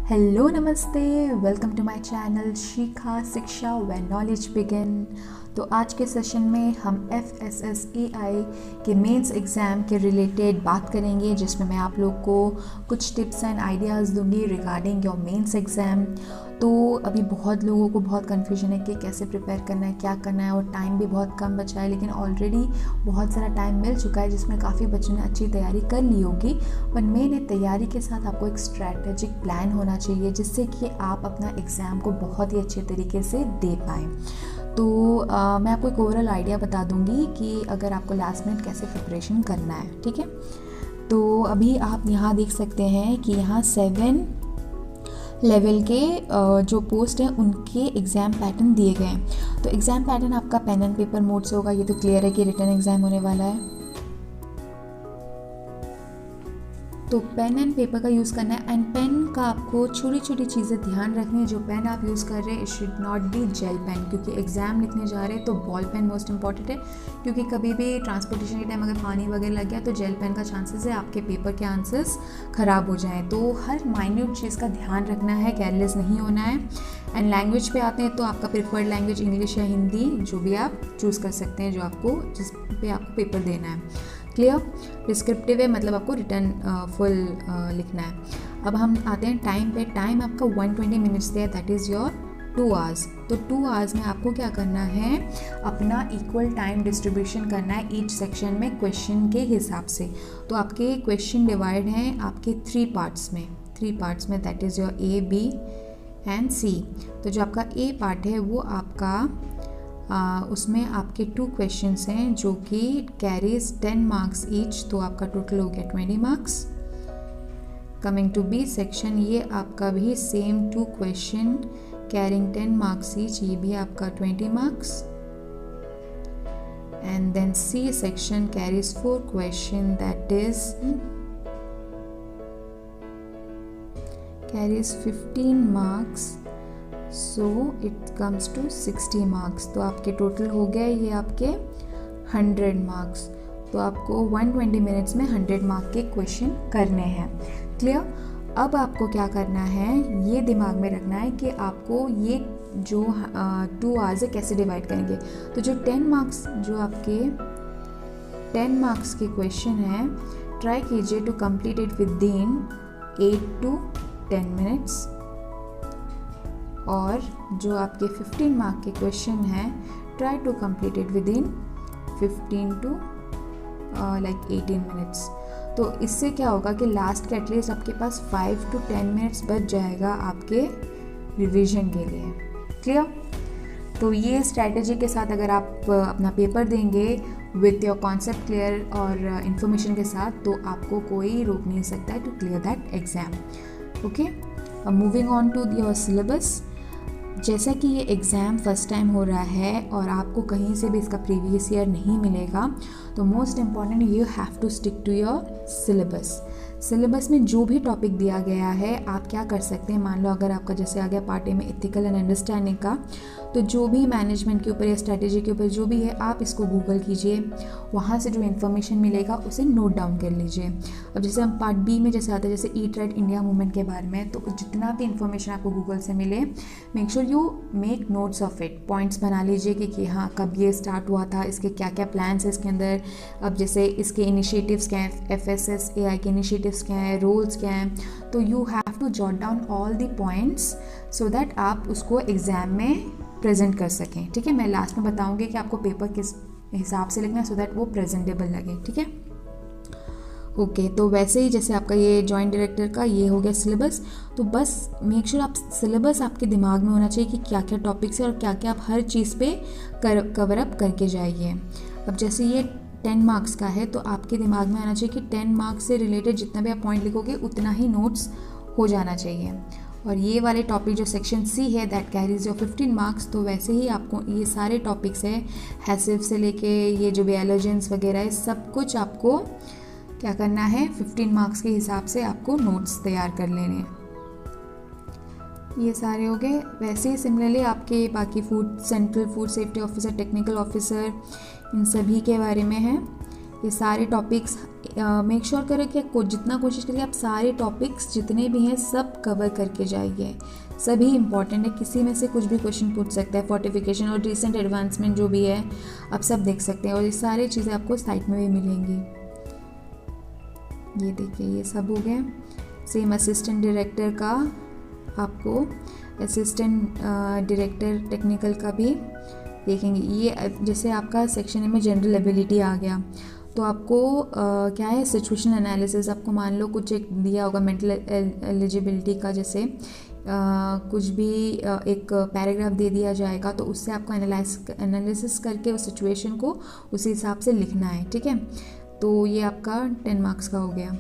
Hello नमस्ते, welcome to my channel शिखा शिक्षा when knowledge begin. तो आज के सेशन में हम FSSAI के मेंस एग्ज़ाम के रिलेटेड बात करेंगे, जिसमें मैं आप लोग को कुछ टिप्स एंड आइडियाज़ दूंगी रिगार्डिंग योर मेंस एग्ज़ाम। तो अभी बहुत लोगों को बहुत कन्फ्यूजन है कि कैसे प्रिपेयर करना है, क्या करना है, और टाइम भी बहुत कम बचा है, लेकिन ऑलरेडी बहुत सारा टाइम मिल चुका है जिसमें काफ़ी बच्चों ने अच्छी तैयारी कर ली होगी। पर मेन तैयारी के साथ आपको एक स्ट्रैटेजिक प्लान होना चाहिए, जिससे कि आप अपना एग्ज़ाम को बहुत ही अच्छे तरीके से दे पाएँ। तो मैं आपको एक ओवरऑल आइडिया बता दूंगी कि अगर आपको लास्ट मिनट कैसे प्रिपरेशन करना है, ठीक है। तो अभी आप यहाँ देख सकते हैं कि यहाँ 7 लेवल के जो पोस्ट हैं उनके एग्ज़ाम पैटर्न दिए गए हैं। तो एग्ज़ाम पैटर्न आपका पेन एंड पेपर मोड से होगा। ये तो क्लियर है कि रिटन एग्ज़ाम होने वाला है, तो पेन एंड पेपर का यूज़ करना है। एंड पेन का आपको छोटी छोटी चीज़ें ध्यान रखनी है। जो पेन आप यूज़ कर रहे हैं, it should not be gel pen, क्योंकि एग्ज़ाम लिखने जा रहे हैं तो बॉल पेन मोस्ट इंपॉर्टेंट है। क्योंकि कभी भी ट्रांसपोर्टेशन के टाइम अगर पानी वगैरह लग गया तो जेल पेन का चांसेस है आपके पेपर के आंसर्स ख़राब हो जाएँ। तो हर माइन्यूट चीज़ का ध्यान रखना है, केयरलेस नहीं होना है। एंड लैंग्वेज पे आते हैं तो आपका प्रेफर्ड लैंग्वेज इंग्लिश या हिंदी, जो भी आप चूज़ कर सकते हैं, जिस पे आपको पेपर देना है। क्लियर। डिस्क्रिप्टिव है, मतलब आपको रिटर्न फुल लिखना है। अब हम आते हैं टाइम पे। टाइम आपका 120 मिनट्स दिया, दैट इज़ योर 2 आवर्स। तो 2 आवर्स में आपको क्या करना है, अपना इक्वल टाइम डिस्ट्रीब्यूशन करना है ईच सेक्शन में क्वेश्चन के हिसाब से। तो आपके क्वेश्चन डिवाइड हैं आपके 3 पार्ट्स में, that is your A, B and C। तो जो आपका A पार्ट है वो आपका उसमें आपके 2 क्वेश्चंस हैं जो कि कैरीज 10 मार्क्स ईच, तो आपका टोटल हो गया 20 marks. Coming to B section, ये आपका भी same 2 question carrying 10 marks each, ये भी आपका 20 marks. And then C section carries 4 question, that is carries 15 marks, so it comes to 60 marks. तो आपके टोटल हो गए ये आपके 100 मार्क्स। तो आपको 120 मिनट्स में 100 मार्क के क्वेश्चन करने हैं। क्लियर। अब आपको क्या करना है, ये दिमाग में रखना है कि आपको ये जो 2 आवर्स है कैसे डिवाइड करेंगे। तो जो 10 मार्क्स जो आपके 10 मार्क्स के क्वेश्चन हैं, ट्राई कीजिए to complete it with 8 to 10 minutes. और जो आपके 15 मार्क के क्वेश्चन हैं, try to complete it with 15 to 18 minutes. तो इससे क्या होगा कि लास्ट के एटलीस्ट आपके पास 5 to 10 मिनट्स बच जाएगा आपके रिवीजन के लिए। क्लियर। तो ये स्ट्रैटेजी के साथ अगर आप अपना पेपर देंगे विथ योर कॉन्सेप्ट क्लियर और इन्फॉर्मेशन के साथ, तो आपको कोई रोक नहीं सकता है to clear that exam. Okay, moving on to your syllabus. जैसा कि ये एग्ज़ाम फर्स्ट टाइम हो रहा है और आपको कहीं से भी इसका प्रीवियस ईयर नहीं मिलेगा, तो most important you have to stick to your syllabus में जो भी टॉपिक दिया गया है आप क्या कर सकते हैं। मान लो अगर आपका जैसे आ गया पार्ट ए में एथिकल एंड अंडरस्टैंडिंग का, तो जो भी मैनेजमेंट के ऊपर या स्ट्रैटेजी के ऊपर जो भी है, आप इसको गूगल कीजिए, वहाँ से जो इन्फॉर्मेशन मिलेगा उसे नोट डाउन कर लीजिए। अब जैसे हम पार्ट बी में जैसे आते हैं, जैसे ईट राइट इंडिया मूवमेंट के बारे में, तो जितना भी इन्फॉर्मेशन आपको गूगल से मिले, make sure you make notes of it. Points बना लीजिए कि हाँ कब ये स्टार्ट हुआ था, इसके क्या क्या प्लान्स है इसके अंदर। अब जैसे इसके इनिशिएटिव्स क्या हैं, FSSAI के इनिशिएटिव्स क्या हैं, रोल्स क्या हैं, तो you have to jot down all the points so that आप उसको एग्ज़ाम में प्रेजेंट कर सकें। ठीक है, मैं लास्ट में बताऊंगी कि आपको पेपर किस हिसाब से लिखना है सो दैट वो प्रेजेंटेबल लगे। ठीक है, ओके। तो वैसे ही जैसे आपका ये जॉइंट डायरेक्टर का ये हो गया सिलेबस, तो बस मेक श्योर आप सिलेबस आपके दिमाग में होना चाहिए कि क्या क्या टॉपिक्स है और क्या क्या आप हर चीज़ पे कवर अप करके जाइए। अब जैसे ये 10 मार्क्स का है, तो आपके दिमाग में आना चाहिए कि 10 मार्क्स से रिलेटेड जितना भी आप पॉइंट लिखोगे उतना ही नोट्स हो जाना चाहिए। और ये वाले टॉपिक जो सेक्शन C है, दैट कैरीज योर 15 मार्क्स, तो वैसे ही आपको ये सारे टॉपिक्स है, हैसिव से लेके ये जो भी एलोजेंस वगैरह है, सब कुछ आपको क्या करना है, 15 मार्क्स के हिसाब से आपको नोट्स तैयार कर लेने हैं। ये सारे हो गए। वैसे ही सिमिलरली आपके बाकी central food safety officer, technical officer, इन सभी के बारे में है। ये सारे टॉपिक्स मेक श्योर करें कि जितना कोशिश करिए आप सारे टॉपिक्स जितने भी हैं सब कवर करके जाइए, सभी इंपॉर्टेंट है, किसी में से कुछ भी क्वेश्चन पूछ सकता है। फोर्टिफिकेशन और रिसेंट एडवांसमेंट जो भी है आप सब देख सकते हैं, और ये सारी चीज़ें आपको साइट में भी मिलेंगी। ये देखिए ये सब हो गया। सेम असिस्टेंट डायरेक्टर का आपको, असिस्टेंट डायरेक्टर टेक्निकल का भी देखेंगे। ये जैसे आपका सेक्शन में जनरल एबिलिटी आ गया, तो आपको क्या है सिचुएशन एनालिसिस, आपको मान लो कुछ एक दिया होगा मेंटल एलिजिबिलिटी का, जैसे कुछ भी एक पैराग्राफ दे दिया जाएगा, तो उससे आपको एनालिसिस करके उस सिचुएशन को उसी हिसाब से लिखना है, ठीक है। तो ये आपका 10 मार्क्स का हो गया।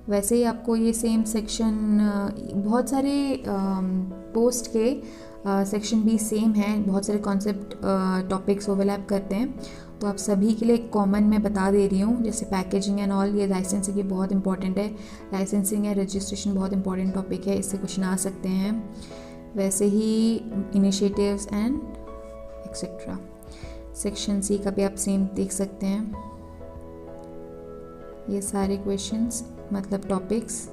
वैसे ही आपको ये सेम सेक्शन, बहुत सारे पोस्ट के सेक्शन भी सेम हैं, बहुत सारे कॉन्सेप्ट टॉपिक्स ओवरलैप करते हैं, तो आप सभी के लिए कॉमन मैं बता दे रही हूँ। जैसे पैकेजिंग एंड ऑल, ये लाइसेंसिंग, ये बहुत इंपॉर्टेंट है। लाइसेंसिंग एंड रजिस्ट्रेशन बहुत इंपॉर्टेंट टॉपिक है, इससे क्वेश्चन आ सकते हैं। वैसे ही initiatives and etcetera. Section C का भी आप सेम देख सकते हैं। ये सारे क्वेश्चंस मतलब टॉपिक्स।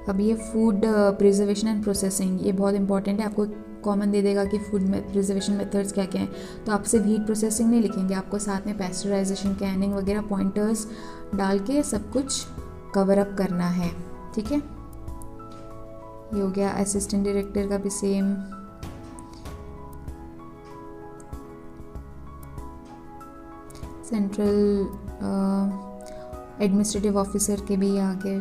अब ये फूड प्रिजर्वेशन एंड प्रोसेसिंग, ये बहुत इंपॉर्टेंट है, आपको कॉमन दे देगा कि फूड प्रिजर्वेशन मेथड्स क्या क्या हैं। तो आप सिर्फ हीट प्रोसेसिंग नहीं लिखेंगे, आपको साथ में पैस्चराइजेशन, कैनिंग वगैरह पॉइंटर्स डाल के सब कुछ कवर अप करना है, ठीक है। ये हो गया। असिस्टेंट डायरेक्टर का भी सेम। सेंट्रल एडमिनिस्ट्रेटिव ऑफिसर के भी आगे।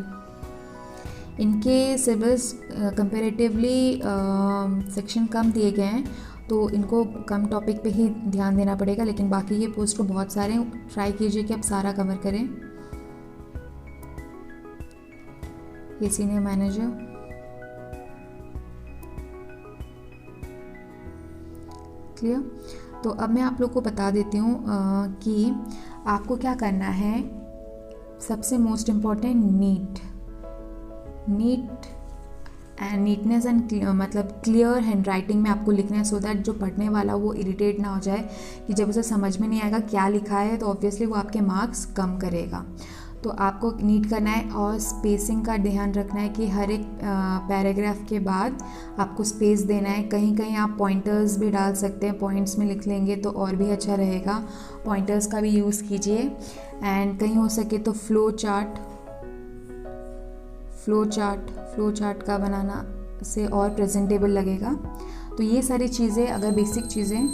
इनके सिलेबस कंपैरेटिवली सेक्शन कम दिए गए हैं, तो इनको कम टॉपिक पे ही ध्यान देना पड़ेगा, लेकिन बाकी ये पोस्ट को बहुत सारे, ट्राई कीजिए कि आप सारा कवर करें। ये सीनियर मैनेजर, क्लियर। तो अब मैं आप लोग को बता देती हूँ कि आपको क्या करना है। सबसे मोस्ट इम्पॉर्टेंट नीटनेस एंड मतलब क्लियर हैंड राइटिंग में आपको लिखना है, सो दैट जो पढ़ने वाला वो इरिटेट ना हो जाए कि जब उसे समझ में नहीं आएगा क्या लिखा है, तो ऑब्वियसली वो आपके मार्क्स कम करेगा। तो आपको नीट करना है, और स्पेसिंग का ध्यान रखना है कि हर एक पैराग्राफ के बाद आपको स्पेस देना है। कहीं कहीं आप पॉइंटर्स भी डाल सकते हैं, पॉइंट्स में लिख लेंगे तो और भी अच्छा रहेगा, पॉइंटर्स का भी यूज़ कीजिए। एंड कहीं हो सके तो फ्लो चार्ट का बनाना से और प्रेजेंटेबल लगेगा। तो ये सारी चीज़ें, अगर बेसिक चीज़ें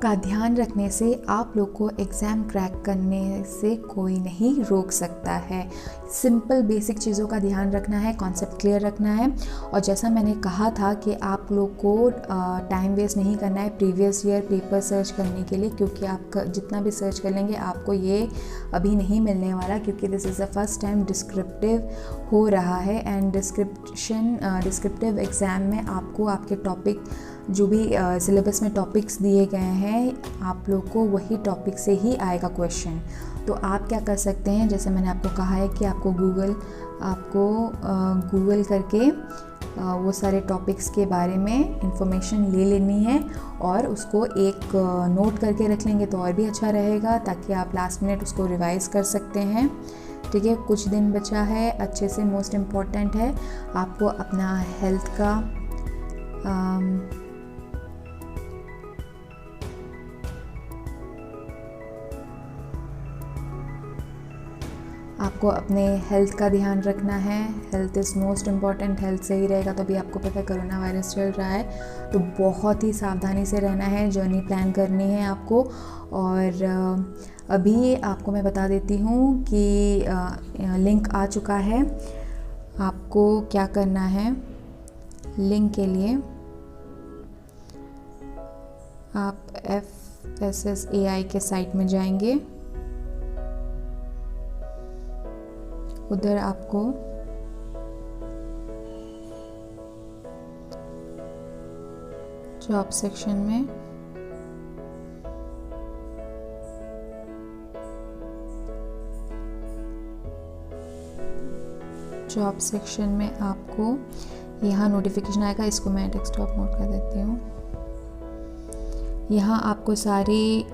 का ध्यान रखने से आप लोग को एग्ज़ाम क्रैक करने से कोई नहीं रोक सकता है। सिंपल बेसिक चीज़ों का ध्यान रखना है, कॉन्सेप्ट क्लियर रखना है, और जैसा मैंने कहा था कि आप लोग को टाइम वेस्ट नहीं करना है प्रीवियस ईयर पेपर सर्च करने के लिए, क्योंकि आप जितना भी सर्च कर लेंगे आपको ये अभी नहीं मिलने वाला, क्योंकि this is the first time descriptive हो रहा है। एंड डिस्क्रिप्टिव एग्ज़ाम में आपको आपके टॉपिक जो भी सिलेबस में टॉपिक्स दिए गए हैं, आप लोग को वही टॉपिक से ही आएगा क्वेश्चन। तो आप क्या कर सकते हैं, जैसे मैंने आपको कहा है कि आपको गूगल करके वो सारे टॉपिक्स के बारे में इंफॉर्मेशन ले लेनी है, और उसको एक नोट करके रख लेंगे तो और भी अच्छा रहेगा, ताकि आप लास्ट मिनट उसको रिवाइज़ कर सकते हैं, ठीक है। कुछ दिन बचा है, अच्छे से मोस्ट इम्पॉर्टेंट है आपको अपना हेल्थ का आपको अपने हेल्थ का ध्यान रखना है। Health is most important, health सही रहेगा तो भी आपको पता है कोरोना वायरस चल रहा है, तो बहुत ही सावधानी से रहना है, जर्नी प्लान करनी है आपको। और अभी आपको मैं बता देती हूँ कि लिंक आ चुका है। आपको क्या करना है, लिंक के लिए आप FSSAI के साइट में जाएंगे, उधर आपको जॉब सेक्शन में आपको यहाँ नोटिफिकेशन आएगा, इसको मैं डेस्कटॉप मोड कर देती हूँ। यहाँ आपको सारी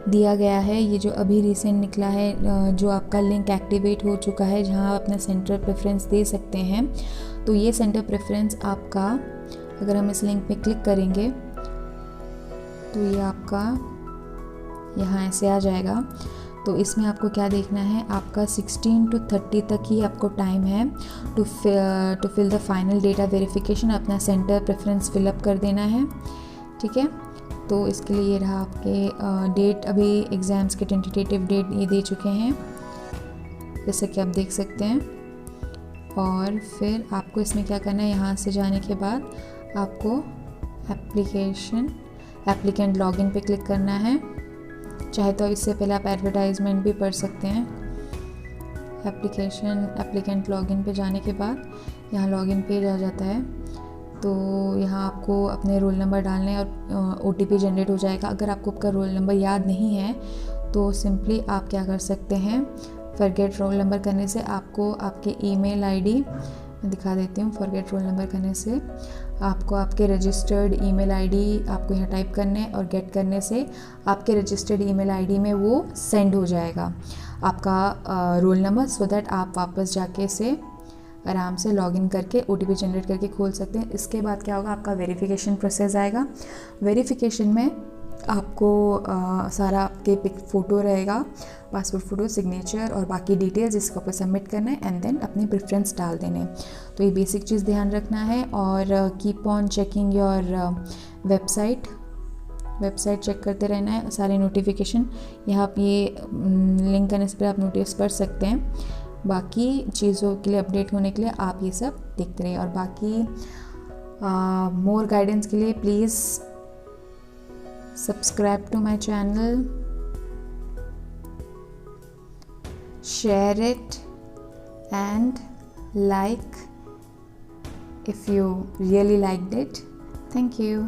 दिया गया है, ये जो अभी रिसेंट निकला है, जो आपका लिंक एक्टिवेट हो चुका है जहाँ आप अपना सेंटर प्रेफरेंस दे सकते हैं। तो ये सेंटर प्रेफरेंस आपका, अगर हम इस लिंक पे क्लिक करेंगे तो ये आपका यहाँ ऐसे आ जाएगा। तो इसमें आपको क्या देखना है, आपका 16 to 30 तक ही आपको टाइम है to fill the final data verification. अपना सेंटर प्रेफरेंस फिलअप कर देना है, ठीक है। तो इसके लिए ये रहा आपके डेट, अभी एग्ज़ाम्स के टेंटेटिव डेट ये दे चुके हैं, जैसे कि आप देख सकते हैं। और फिर आपको इसमें क्या करना है, यहाँ से जाने के बाद आपको एप्लीकेंट लॉगिन पे क्लिक करना है। चाहे तो इससे पहले आप एडवर्टाइजमेंट भी पढ़ सकते हैं। एप्लीकेंट लॉगिन पे जाने के बाद यहाँ लॉगिन पेज आ जाता है। तो यहाँ आपको अपने रोल नंबर डालने और OTP जनरेट हो जाएगा। अगर आपको आपका रोल नंबर याद नहीं है तो सिंपली आप क्या कर सकते हैं, फॉरगेट रोल नंबर करने से आपको आपके ईमेल आईडी, मैं दिखा देती हूँ। फॉरगेट रोल नंबर करने से आपको आपके रजिस्टर्ड ईमेल आईडी आपको यहाँ टाइप करने और गेट करने से आपके रजिस्टर्ड ईमेल आईडी में वो सेंड हो जाएगा आपका रोल नंबर, सो दैट आप वापस जाके इसे आराम से लॉगिन करके OTP जनरेट करके खोल सकते हैं। इसके बाद क्या होगा, आपका वेरिफिकेशन प्रोसेस आएगा। वेरिफिकेशन में आपको सारा आपके फ़ोटो रहेगा, पासपोर्ट फ़ोटो, सिग्नेचर और बाकी डिटेल्स, इसको आपको सबमिट करना है एंड देन अपने प्रेफरेंस डाल देने। तो ये बेसिक चीज़ ध्यान रखना है। और keep on checking your website check करते रहना है। सारे नोटिफिकेशन यहाँ आप ये लिंक करने से पहले आप नोटिस पढ़ सकते हैं। बाकी चीज़ों के लिए अपडेट होने के लिए आप ये सब देखते रहिए। और बाकी मोर गाइडेंस के लिए please subscribe to my channel, share it and like if you really liked it. Thank you.